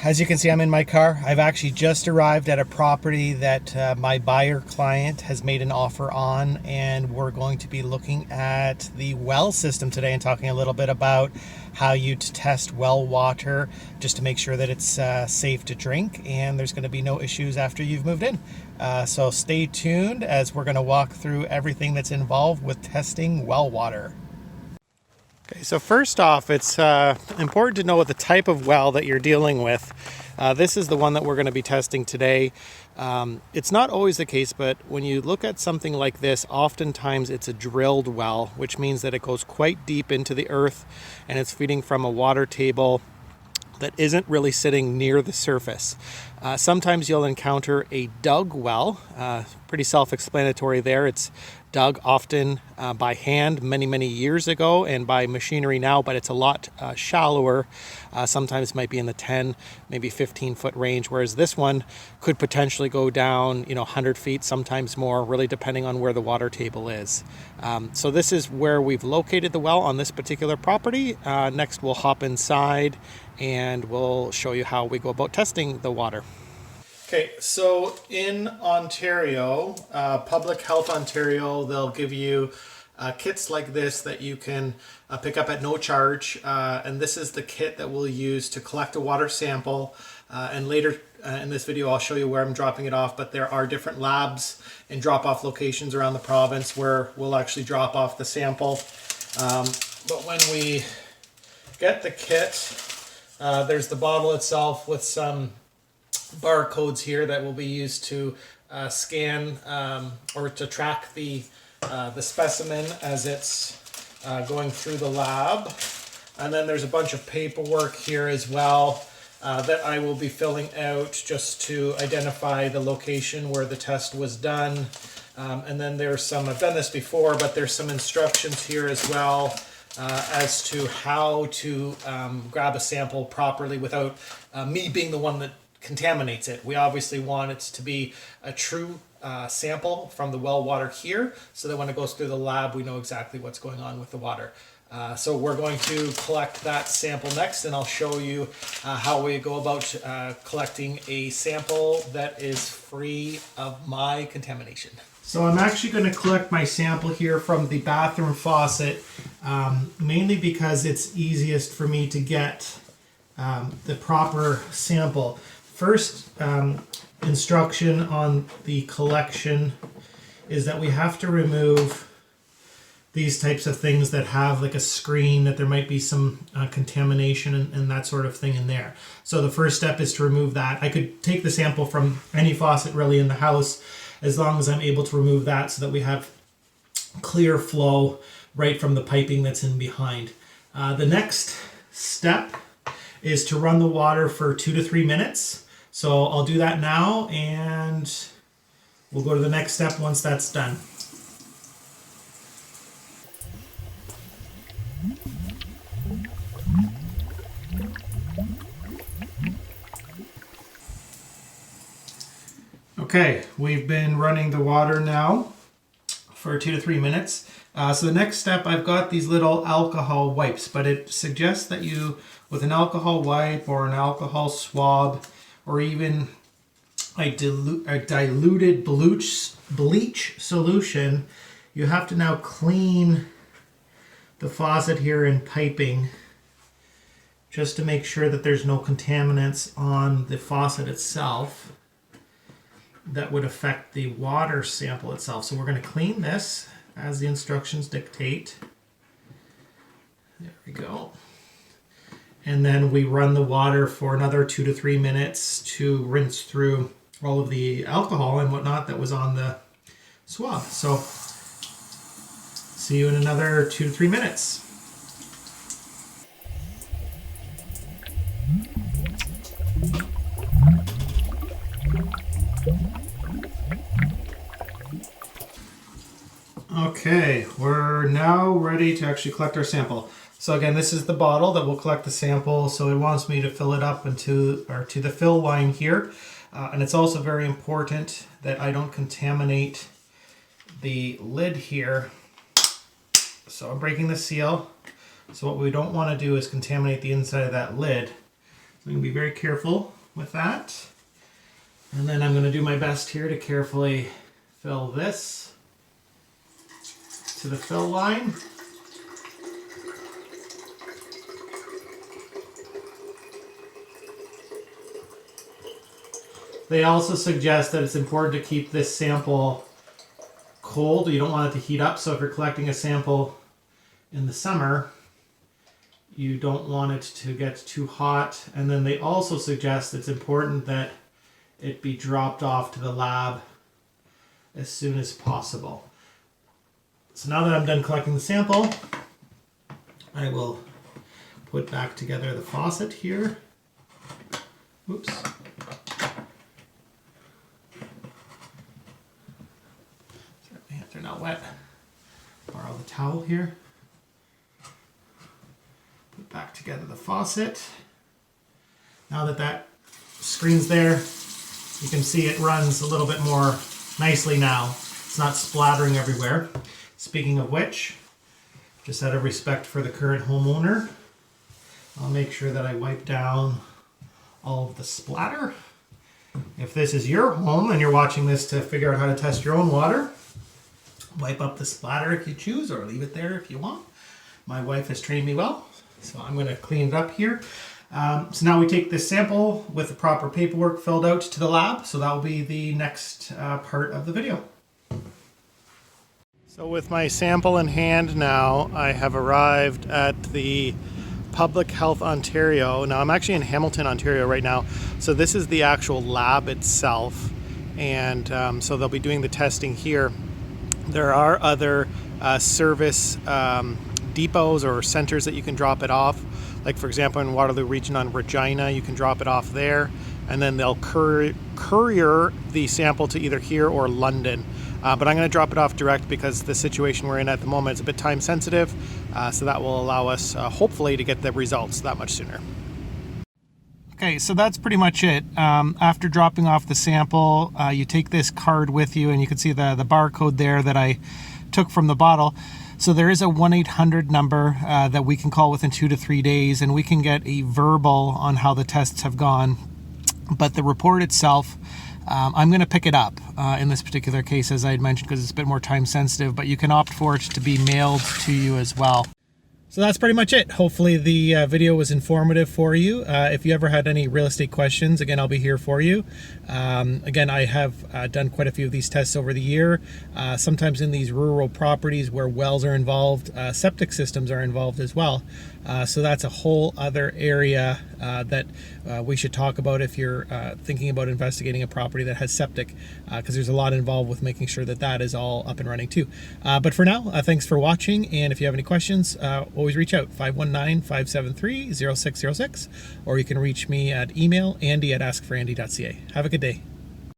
As you can see, I'm in my car. I've actually just arrived at a property that my buyer client has made an offer on, and we're going to be looking at the well system today and talking a little bit about how you test well water just to make sure that it's safe to drink and there's going to be no issues after you've moved in. So stay tuned as we're going to walk through everything that's involved with testing well water. Okay, so first off, it's important to know what the type of well that you're dealing with. This is the one that we're going to be testing today. It's not always the case, but when you look at something like this, oftentimes it's a drilled well, which means that it goes quite deep into the earth and it's feeding from a water table that isn't really sitting near the surface. Sometimes you'll encounter a dug well, pretty self-explanatory there. It's dug often by hand many years ago and by machinery now, but it's a lot shallower. Sometimes it might be in the 10, maybe 15 foot range, whereas this one could potentially go down 100 feet, sometimes more, really depending on where the water table is. So this is where we've located the well on this particular property. Next we'll hop inside and we'll show you how we go about testing the water. Okay, so in Ontario, Public Health Ontario, they'll give you kits like this that you can pick up at no charge. And this is the kit that we'll use to collect a water sample. And later in this video, I'll show you where I'm dropping it off. But there are different labs and drop-off locations around the province where we'll actually drop off the sample. But when we get the kit, there's the bottle itself with some barcodes here that will be used to scan or to track the specimen as it's going through the lab. And then there's a bunch of paperwork here as well that I will be filling out just to identify the location where the test was done. And then there's some, I've done this before, but there's some instructions here as well as to how to grab a sample properly without me being the one that contaminates it. We obviously want it to be a true sample from the well water here, so that when it goes through the lab, we know exactly what's going on with the water. So we're going to collect that sample next, and I'll show you how we go about collecting a sample that is free of my contamination. So I'm actually going to collect my sample here from the bathroom faucet, mainly because it's easiest for me to get the proper sample. First instruction on the collection is that we have to remove these types of things that have like a screen that there might be some contamination and that sort of thing in there. So the first step is to remove that. I could take the sample from any faucet really in the house as long as I'm able to remove that so that we have clear flow right from the piping that's in behind. The next step is to run the water for 2 to 3 minutes. So I'll do that now and we'll go to the next step once that's done. Okay, we've been running the water now for 2 to 3 minutes. So the next step, I've got these little alcohol wipes, but it suggests that you, with an alcohol wipe or an alcohol swab, or even a diluted bleach solution, you have to now clean the faucet here in piping just to make sure that there's no contaminants on the faucet itself that would affect the water sample itself. So we're going to clean this as the instructions dictate. There we go. And then we run the water for another 2 to 3 minutes to rinse through all of the alcohol and whatnot that was on the swab. So see you in another 2 to 3 minutes. Okay, we're now ready to actually collect our sample. So again, this is the bottle that will collect the sample. So it wants me to fill it up to the fill line here. And it's also very important that I don't contaminate the lid here. So I'm breaking the seal. So what we don't want to do is contaminate the inside of that lid. I'm going to be very careful with that. And then I'm going to do my best here to carefully fill this to the fill line. They also suggest that it's important to keep this sample cold. You don't want it to heat up, so if you're collecting a sample in the summer, you don't want it to get too hot. And then they also suggest it's important that it be dropped off to the lab as soon as possible. So now that I'm done collecting the sample, I will put back together the faucet here. Oops. My hands are not wet. Borrow the towel here. Put back together the faucet. Now that that screen's there, you can see it runs a little bit more nicely now. It's not splattering everywhere. Speaking of which, just out of respect for the current homeowner, I'll make sure that I wipe down all of the splatter. If this is your home and you're watching this to figure out how to test your own water, wipe up the splatter if you choose, or leave it there if you want. My wife has trained me well, so I'm going to clean it up here. So now we take this sample with the proper paperwork filled out to the lab, so that will be the next part of the video. So with my sample in hand now, I have arrived at the Public Health Ontario. Now I'm actually in Hamilton, Ontario right now, so this is the actual lab itself, and so they'll be doing the testing here. There are other service depots or centers that you can drop it off. Like for example, in Waterloo Region on Regina, you can drop it off there, and then they'll courier the sample to either here or London. But I'm going to drop it off direct because the situation we're in at the moment is a bit time sensitive, so that will allow us hopefully to get the results that much sooner. Okay, so that's pretty much it. After dropping off the sample, you take this card with you, and you can see the barcode there that I took from the bottle. So there is a 1-800 number that we can call within 2 to 3 days, and we can get a verbal on how the tests have gone. But the report itself, I'm going to pick it up in this particular case, as I had mentioned, because it's a bit more time sensitive, but you can opt for it to be mailed to you as well. So that's pretty much it. Hopefully the video was informative for you. If you ever had any real estate questions, again, I'll be here for you. Again, I have done quite a few of these tests over the year. Sometimes in these rural properties where wells are involved, septic systems are involved as well. So that's a whole other area that we should talk about if you're thinking about investigating a property that has septic, because there's a lot involved with making sure that that is all up and running too. But for now, thanks for watching, and if you have any questions, always reach out, 519-573-0606, or you can reach me at email, andy@askforandy.ca. Have a good day.